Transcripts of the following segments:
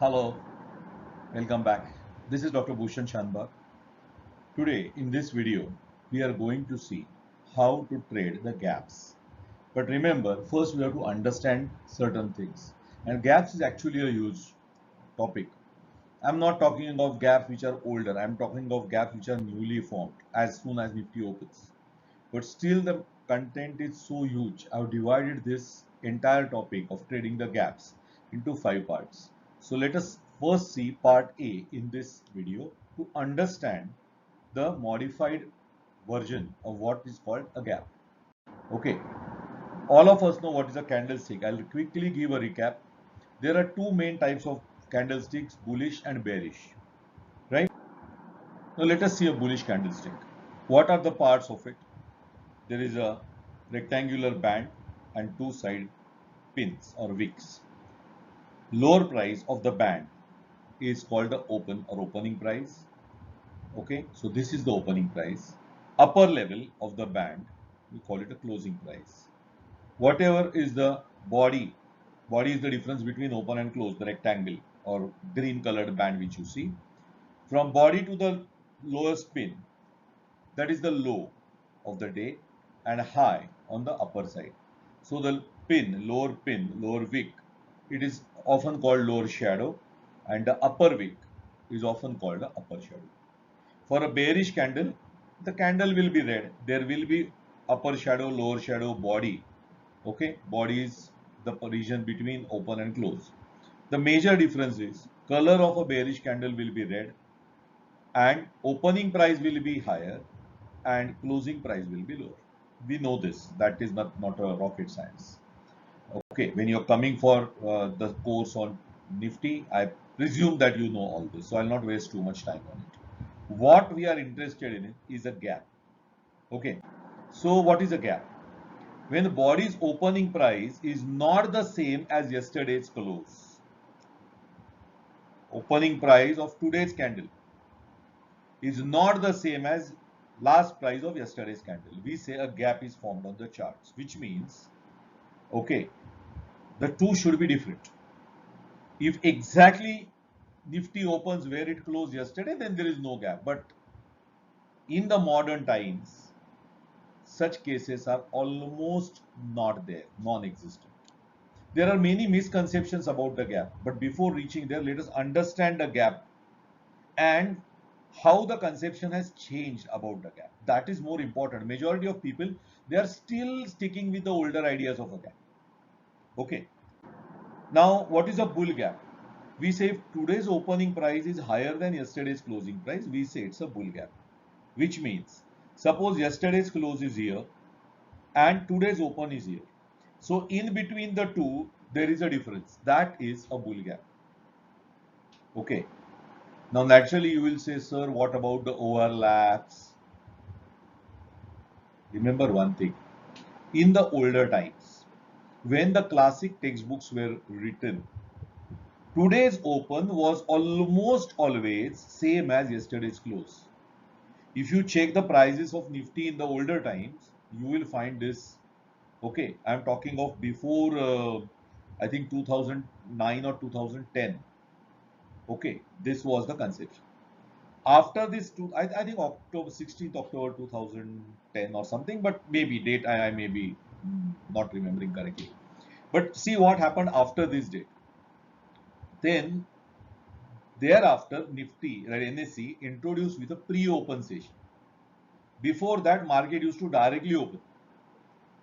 Hello, welcome back. This is Dr. Bhushan Shanbhag. Today in this video, we are going to see how to trade the gaps. But remember, first we have to understand certain things. And gaps is actually a huge topic. I'm not talking of gaps which are older. I'm talking of gaps which are newly formed as soon as Nifty opens. But still the content is so huge. I've divided this entire topic of trading the gaps into 5 parts. So let us first see part A in this video to understand the modified version of what is called a gap. Okay, all of us know what is a candlestick. I'll quickly give a recap. There are two main types of candlesticks, bullish and bearish, right? Now let us see a bullish candlestick. What are the parts of it? There is a rectangular band and two side pins or wicks. Lower price of the band is called the open or opening price. Okay, so this is the opening price. Upper level of the band, we call it a closing price. Whatever is the body is the difference between open and close, the rectangle or green colored band which you see. From body to the lowest pin, that is the low of the day and high on the upper side. So the pin, lower wick, it is often called lower shadow, and the upper wick is often called the upper shadow. For a bearish candle, the candle will be red. There will be upper shadow, lower shadow, body. Okay, body is the region between open and close. The major difference is color of a bearish candle will be red and opening price will be higher and closing price will be lower. We know this. That is not a rocket science. Okay, when you're coming for the course on Nifty, I presume that you know all this. So I'll not waste too much time on it. What we are interested in is a gap. Okay, so what is a gap? When the body's opening price is not the same as yesterday's close. Opening price of today's candle is not the same as last price of yesterday's candle. We say a gap is formed on the charts, which means, okay, the two should be different. If exactly Nifty opens where it closed yesterday, then there is no gap. But in the modern times, such cases are almost not there, non-existent. There are many misconceptions about the gap. But before reaching there, let us understand the gap and how the conception has changed about the gap. That is more important. Majority of people, they are still sticking with the older ideas of a gap. Okay. Now, what is a bull gap? We say if today's opening price is higher than yesterday's closing price, we say it's a bull gap. Which means, suppose yesterday's close is here and today's open is here. So in between the two, there is a difference. That is a bull gap. Okay. Now, naturally, you will say, sir, what about the overlaps? Remember one thing. In the older times, when the classic textbooks were written, today's open was almost always same as yesterday's close. If you check the prices of Nifty in the older times, you will find this. Okay, I'm talking of before, I think 2009 or 2010. Okay, this was the conception. After this, I think October 16th October 2010 or something, but maybe date I may be not remembering correctly. But see what happened after this date. Then thereafter, Nifty, right, NSE introduced with a pre-open session. Before that, market used to directly open.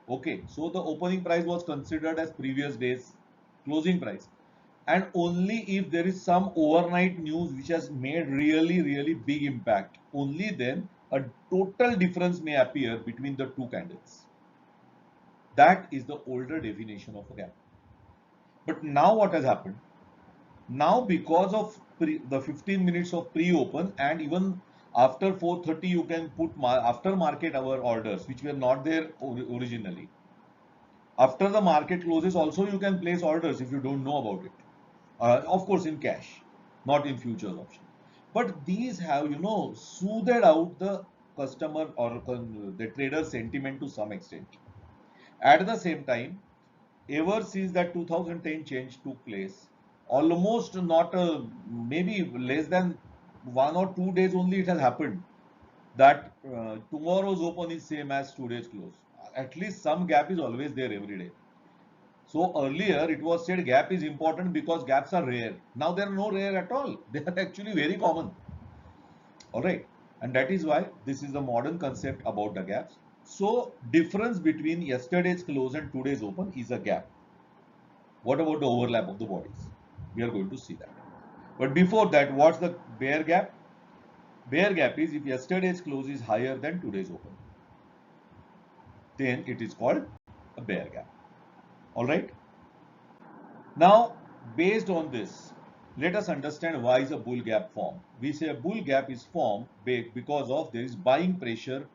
Okay, so the opening price was considered as previous day's closing price. And only if there is some overnight news which has made really big impact, only then a total difference may appear between the two candles. That is the older definition of a gap. But now what has happened? Now because of the 15 minutes of pre-open and even after 4:30 you can put after market hour orders which were not there originally. After the market closes also you can place orders if you don't know about it. Of course in cash, not in futures option. But these have, soothed out the customer or the trader sentiment to some extent. At the same time, ever since that 2010 change took place, almost not maybe less than 1 or 2 days only it has happened that tomorrow's open is same as today's close. At least some gap is always there every day. So earlier it was said gap is important because gaps are rare. Now they are no rare at all. They are actually very common. All right. And that is why this is a modern concept about the gaps. So difference between yesterday's close and today's open is a gap. What about the overlap of the bodies? We are going to see that. But before that, what's the bear gap? Bear gap is if yesterday's close is higher than today's open. Then it is called a bear gap. All right. Now, based on this, let us understand why is a bull gap formed. We say a bull gap is formed because of there is buying pressure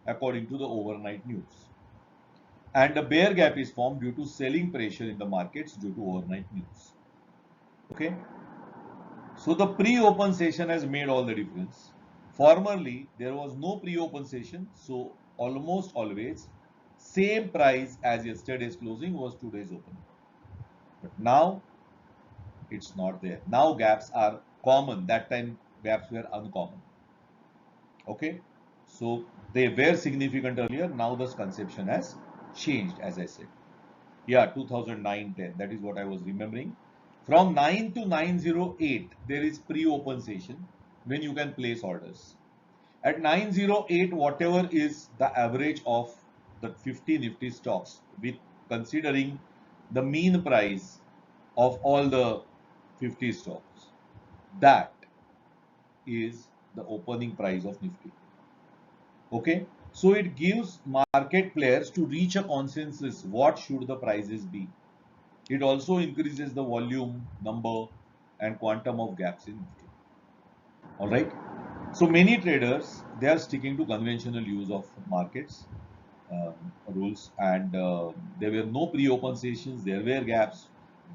according to the overnight news. And a bear gap is formed due to selling pressure in the markets due to overnight news. Okay. So the pre-open session has made all the difference. Formerly, there was no pre-open session, so almost always same price as yesterday's closing was today's open. But now it's not there. Now gaps are common. That time gaps were uncommon. Okay, so they were significant earlier. Now this conception has changed, as I said. Yeah, 2009-10. That is what I was remembering. From 9 to 908, there is pre-open session when you can place orders. At 908, whatever is the average of the 50 Nifty stocks, with considering the mean price of all the 50 stocks, that is the opening price of Nifty. Okay, so it gives market players to reach a consensus what should the prices be. It also increases the volume, number, and quantum of gaps in Nifty. All right. So many traders, they are sticking to conventional use of markets rules, and there were no pre-open sessions, there were gaps.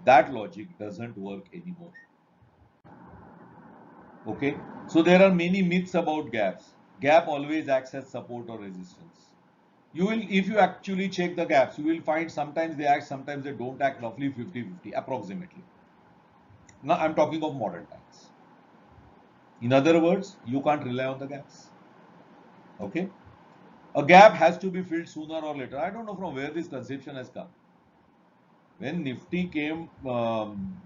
That logic doesn't work anymore. Okay. So there are many myths about gaps. Gap always acts as support or resistance. You will, if you actually check the gaps, you will find sometimes they act, sometimes they don't act, roughly 50-50 approximately. Now I'm talking of modern times. In other words, you can't rely on the gaps. Okay. A gap has to be filled sooner or later. I don't know from where this conception has come. When Nifty came,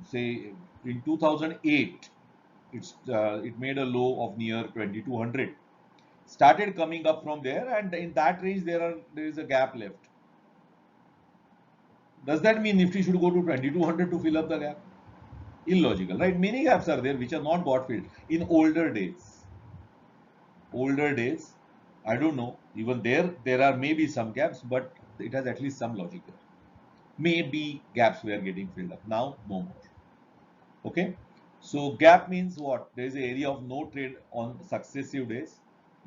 say in 2008, it made a low of near 2200. Started coming up from there, and in that range there is a gap left. Does that mean Nifty should go to 2200 to fill up the gap? Illogical, right? Many gaps are there which are not got filled in older days. Older days, I don't know. Even there are maybe some gaps, but it has at least some logic there. Maybe gaps were getting filled up. Now, no more. Okay. So gap means what? There is an area of no trade on successive days.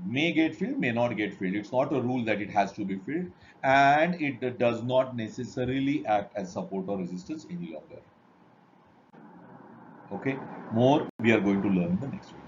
May get filled, may not get filled. It's not a rule that it has to be filled, and it does not necessarily act as support or resistance any longer. Okay. More we are going to learn in the next video.